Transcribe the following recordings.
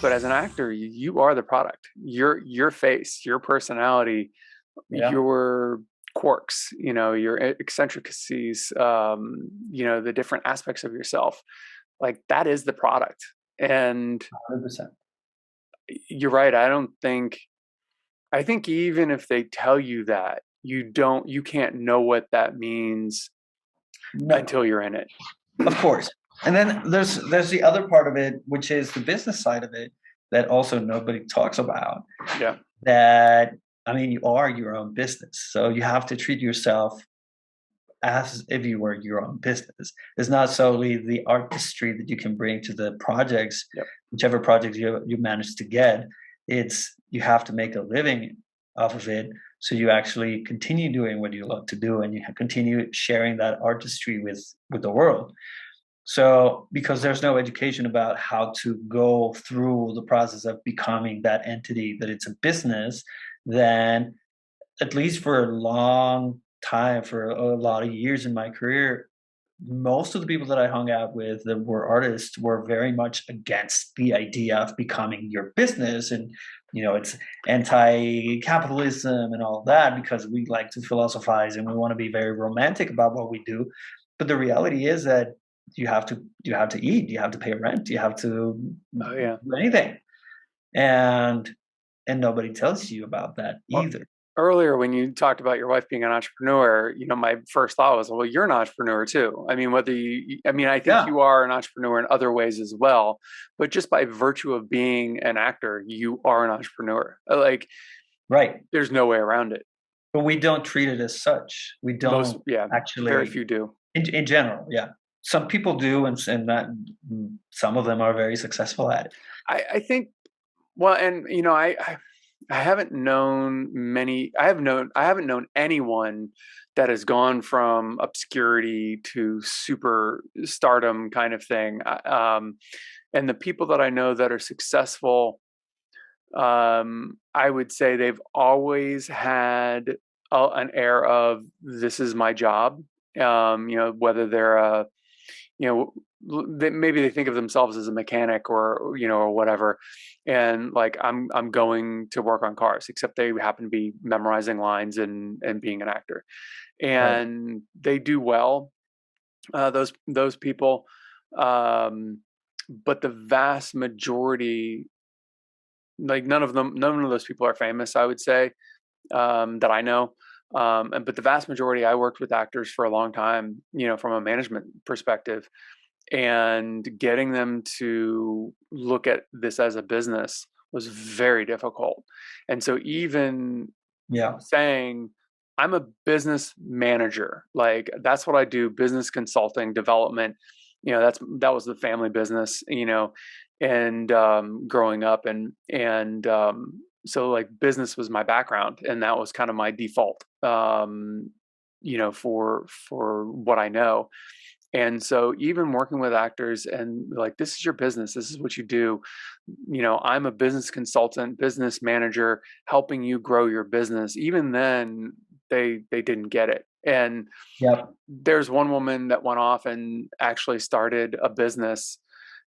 But as an actor, you are the product. Your face, your personality, Yeah, your quirks, your eccentricities, the different aspects of yourself. Like that is the product. And 100%. you're right. I think even if they tell you that, you can't know what that means No, until you're in it. of course. And then there's the other part of it, which is the business side of it that also nobody talks about. Yeah. That I mean, you are your own business, so you have to treat yourself as if you were your own business. It's not solely the artistry that you can bring to the projects, Yep. whichever project you manage to get. It's you have to make a living off of it, so you actually continue doing what you love to do, and you continue sharing that artistry with the world. So, because there's no education about how to go through the process of becoming that entity, that it's a business, then at least for a long time, for a lot of years in my career, most of the people that I hung out with that were artists were very much against the idea of becoming your business. And, it's anti capitalism and all that because we like to philosophize and we want to be very romantic about what we do. But the reality is that you have to eat, you have to pay rent, you have to Oh yeah. do anything. And nobody tells you about that Well, either. earlier when you talked about your wife being an entrepreneur, my first thought was, well, you're an entrepreneur too. I mean, I think Yeah, you are an entrepreneur in other ways as well, but just by virtue of being an actor, you are an entrepreneur. Like, right. there's no way around it. But we don't treat it as such. We Most, don't yeah, very actually, few do. in general, yeah. Some people do, and that some of them are very successful at it. I think, well, and I haven't known many. I haven't known anyone that has gone from obscurity to super stardom kind of thing. And the people that I know that are successful, I would say they've always had an air of this is my job. Whether they're a you know maybe they think of themselves as a mechanic or whatever, and like I'm going to work on cars, except they happen to be memorizing lines and being an actor, Right. and they do well, those people, um but the vast majority, like none of those people are famous, I would say, that I know. But the vast majority, I worked with actors for a long time, from a management perspective, and getting them to look at this as a business was very difficult. And so even Yeah. saying I'm a business manager, like that's what I do, business consulting, development, that was the family business, and growing up, so like business was my background, and that was kind of my default, for what I know. And so even working with actors and like, this is your business, this is what you do. I'm a business consultant, business manager, helping you grow your business. Even then, they didn't get it. And Yep. there's one woman that went off and actually started a business,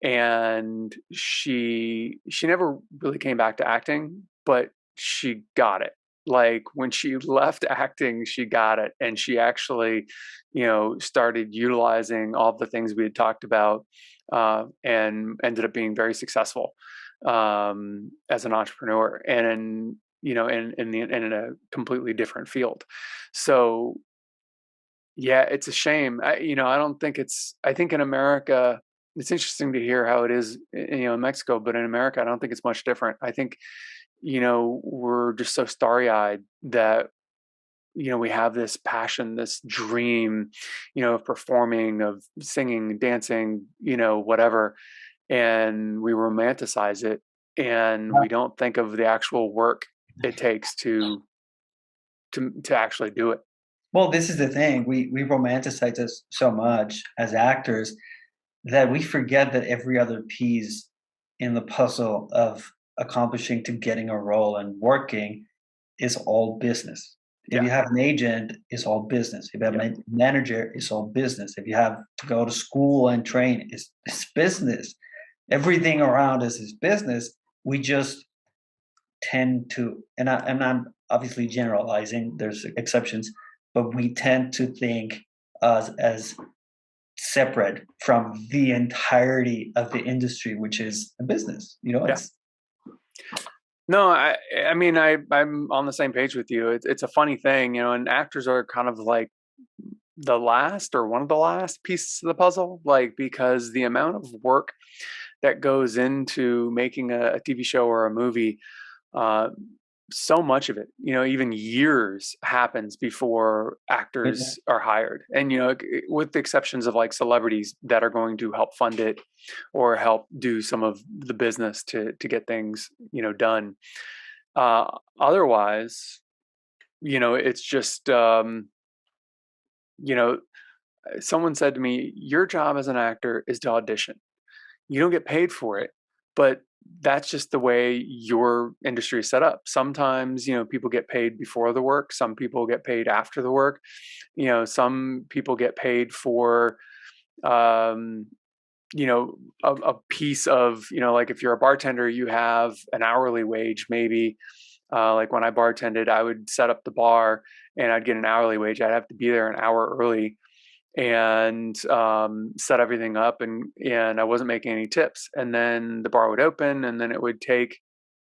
and she never really came back to acting, but she got it. Like when she left acting, she got it, and she actually, started utilizing all the things we had talked about, and ended up being very successful, as an entrepreneur, and in a completely different field. So yeah, it's a shame. I don't think it's. I think in America, it's interesting to hear how it is, in Mexico, but in America, I don't think it's much different. I think, we're just so starry-eyed that, we have this passion, this dream, of performing, of singing, dancing, whatever, and we romanticize it, and we don't think of the actual work it takes to actually do it. Well, this is the thing. We romanticize this so much as actors that we forget that every other piece in the puzzle of accomplishing to getting a role and working is all business. If Yeah, you have an agent, it's all business. If you have yeah, a manager, it's all business. If you have to go to school and train, it's business. everything around us is business. We just tend to, and I'm obviously generalizing, there's exceptions, but we tend to think as separate from the entirety of the industry, which is a business. You know, Yeah. it's No, I mean, I'm on the same page with you. It's a funny thing, you know, and actors are kind of like the last or one of the last pieces of the puzzle, like because the amount of work that goes into making a TV show or a movie, uh, so much of it, you know, even years happens before actors are hired. And, you know, with the exceptions of like celebrities that are going to help fund it or help do some of the business to get things, you know, done. Uh, Otherwise, you know, it's just, you know, someone said to me, your job as an actor is to audition. You don't get paid for it, but that's just the way your industry is set up. Sometimes, you know, people get paid before the work, some people get paid after the work. You know, some people get paid for um you know, a piece of, you know, like if you're a bartender, you have an hourly wage maybe. Like when I bartended, I would set up the bar and I'd get an hourly wage. I'd have to be there an hour early and set everything up, and I wasn't making any tips. And then the bar would open, and then it would take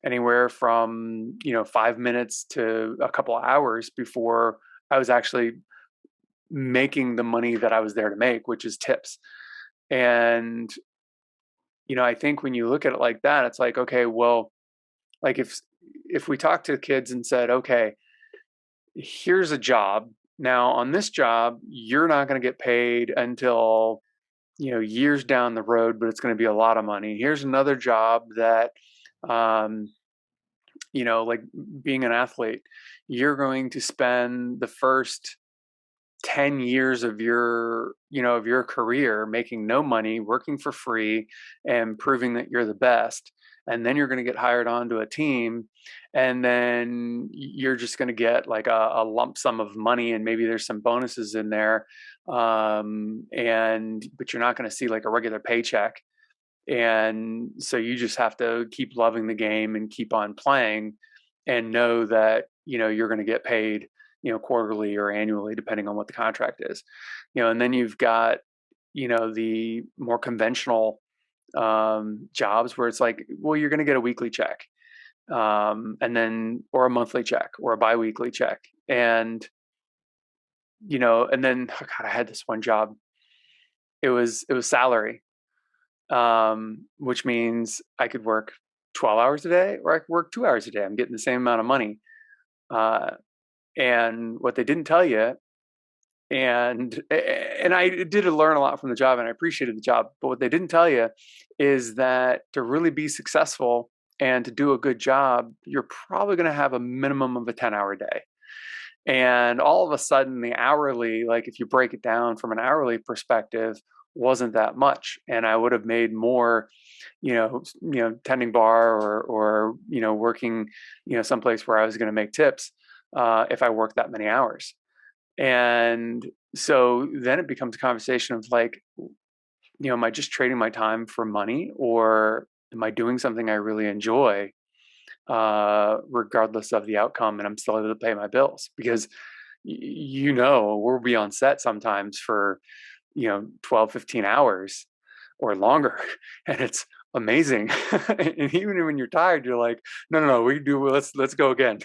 anywhere from, you know, 5 minutes to a couple of hours before I was actually making the money that I was there to make, which is tips. And you know, I think when you look at it like that, it's like, okay, well, like if we talk to kids and said, okay, here's a job. Now on this job, you're not going to get paid until, you know, years down the road, but it's going to be a lot of money. Here's another job that, um, you know, like being an athlete, you're going to spend the first 10 years of your, you know, of your career making no money, working for free and proving that you're the best. And then you're going to get hired onto a team, and then you're just going to get like a lump sum of money, and maybe there's some bonuses in there. And but you're not going to see like a regular paycheck. And so you just have to keep loving the game and keep on playing and know that, you know, you're going to get paid, you know, quarterly or annually, depending on what the contract is. You know, and then you've got, you know, the more conventional jobs where it's like, well, you're going to get a weekly check, and then, or a monthly check or a biweekly check. And, you know, and then, oh God, I had this one job. It was salary, which means I could work 12 hours a day or I could work 2 hours a day. I'm getting the same amount of money. Uh, and what they didn't tell you, and I did learn a lot from the job and I appreciated the job, but what they didn't tell you is that to really be successful and to do a good job, you're probably going to have a minimum of a 10-hour day. And all of a sudden, the hourly, like if you break it down from an hourly perspective, wasn't that much. And I would have made more, tending bar or working, someplace where I was going to make tips if I worked that many hours. And so then it becomes a conversation of like, am I just trading my time for money, or am I doing something I really enjoy, regardless of the outcome, and I'm still able to pay my bills? Because we'll be on set sometimes for 12, 15 hours or longer, and it's amazing. And even when you're tired, you're like, no, let's go again.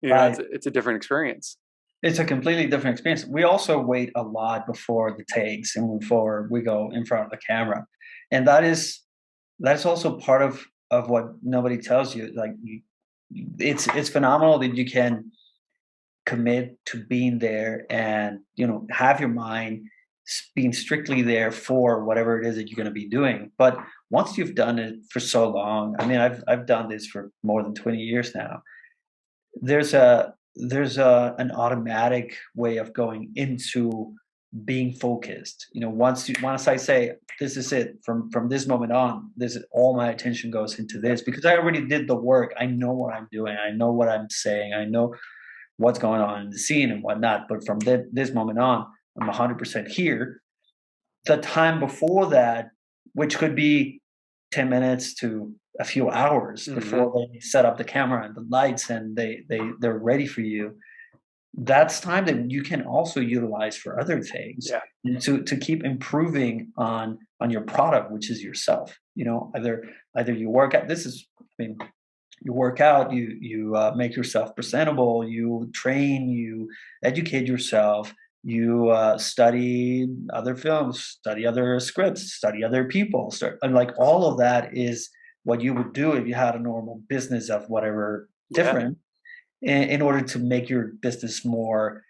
right. It's a different experience. It's a completely different experience. We also wait a lot before the takes and before we go in front of the camera, and that's also part of what nobody tells you. Like it's phenomenal that you can commit to being there and have your mind being strictly there for whatever it is that you're going to be doing. But once you've done it for so long, I mean, I've done this for more than 20 years now. There's an automatic way of going into being focused. Once I say this is it, from this moment on, this is all my attention goes into this, because I already did the work. I know what I'm doing. I know what I'm saying. I know what's going on in the scene and whatnot. But from this moment on, I'm 100% here. The time before that, which could be 10 minutes to a few hours before they set up the camera and the lights and they're ready for you. That's time that you can also utilize for other things, Yeah. and to keep improving on your product, which is yourself. Either you work out. You work out, you make yourself presentable, you train, you educate yourself, you study other films, study other scripts, study other people. And like all of that is what you would do if you had a normal business of whatever Yeah. different, in order to make your business more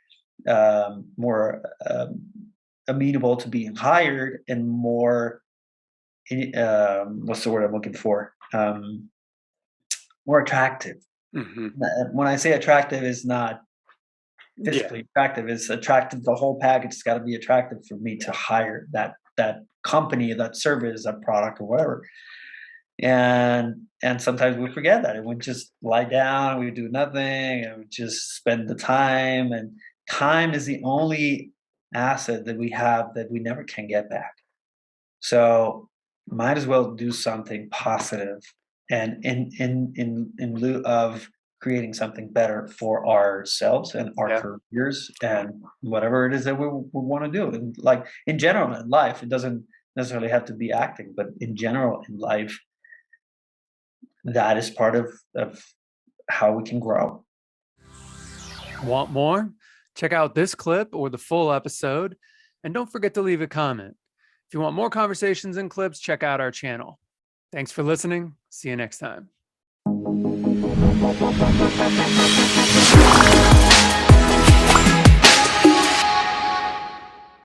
amenable to being hired and more what's the word I'm looking for? More attractive. When I say attractive, is not Yeah. physically attractive. It's attractive. The whole package has got to be attractive for me to hire that company, that service, that product, or whatever. And sometimes we forget that, and we just lie down, we do nothing, and we just spend the time. And time is the only asset that we have that we never can get back. So might as well do something positive, and in lieu of creating something better for ourselves and our careers and whatever it is that we want to do. And like in general in life, it doesn't necessarily have to be acting, but in general in life, that is part of how we can grow. Want more? Check out this clip or the full episode, and don't forget to leave a comment. If you want more conversations and clips, check out our channel. Thanks for listening. See you next time.